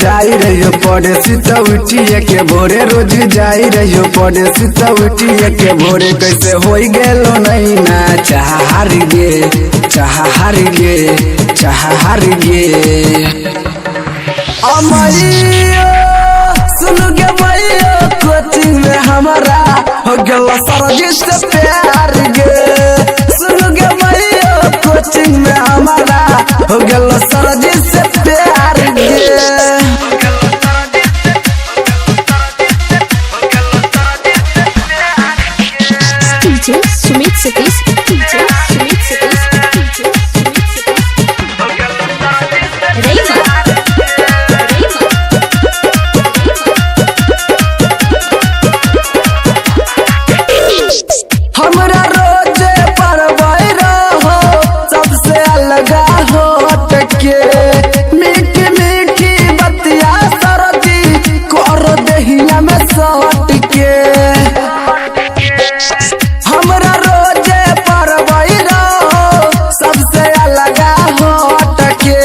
जाई रहियो पढ़े सीता उठिए के भोरे रोज जाई रहियो पढ़े सीता उठिए के भोरे कैसे होई गेलो नहीं ना चाह हार गे अमैया सुन गे मैया कोचिंग में हमारा हो गेलो सरजी से प्यार गे सुन गे मैया कोचिंग में हमारा हो गेलो सरजी से प्यार गे DJ Sumit Satish, DJ Sumit Satish, DJ Sumit Satish. Rema. हमरा रोजे परवाई रहो सबसे अलग हो हटके मीठी मीठी बतिया सरदी करो दहिया में सट के हमरा रोजे परवाई रहो सबसे अलग हो हटके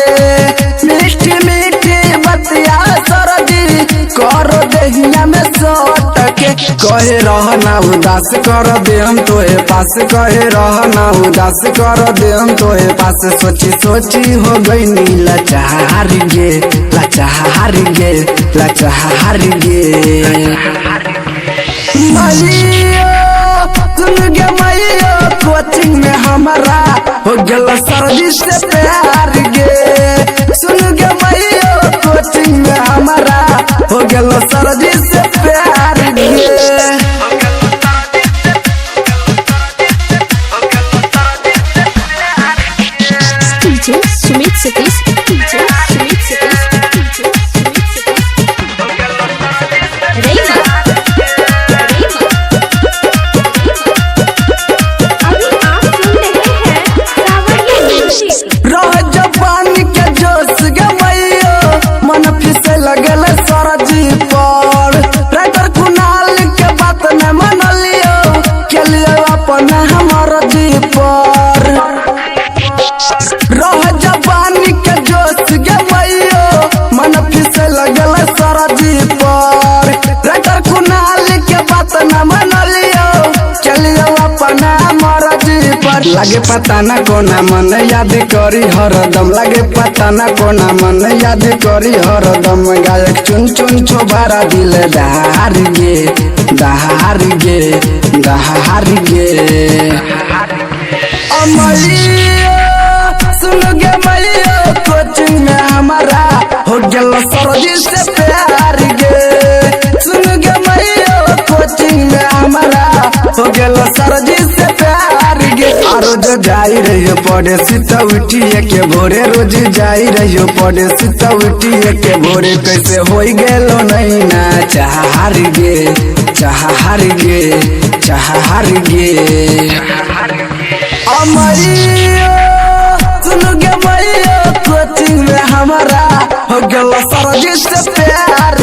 मीठी मीठी बतिया सरदी करो दहिया में सट के कहे रहना उदास कर दे हम तोहे पास कहे रहना उदास कर दे हम तोहे पास सोची सोची हो गई नी लाचार गे मैया सुन गे मैया कोचिंग में हमारा हो गेल सरजी से प्यार गे सुन गे मैया कोचिंग में हमारा हो गेल सरजी से प्यार गे DJ Sumit Satish, DJ Sumit Satish, DJ Sumit Satish. Rema. अभी आप सुन रहे हैं सावरिया म्यूजिक। रह जबान के जोश गे मैया मन फिसे लगल सरजी पर राइटर कुनाल के बात न मन लियो के लिए अपन हमर जी पर रह जबान के जोश गे मैया मन फिसे लगल सरजी पर राइटर कुनाल के बात न मन लियो के लिए अपन हमर जी पर लगे पता न कोना मन याद करी हरदम लगे पता न कोना मन याद करी हरदम गायक चुन चुन छोबारा दिल दहार गे अमैया सुन गे मैया कोचिंग में हमारा हो गेल सरजी से प्यार गे सुन गे मैया कोचिंग में हमारा हो गेल सरजी से प्यार गे रोज जाई रहियो पढ़े सीता उठिए के भोरे रोज जाई रहियो पढ़े सीता उठिए के भोरे कैसे होई गेलो नहीं ना चाह हार गे अमैया सुन गे मैया कोचिंग में हमारा हो गेल सरजी से प्यार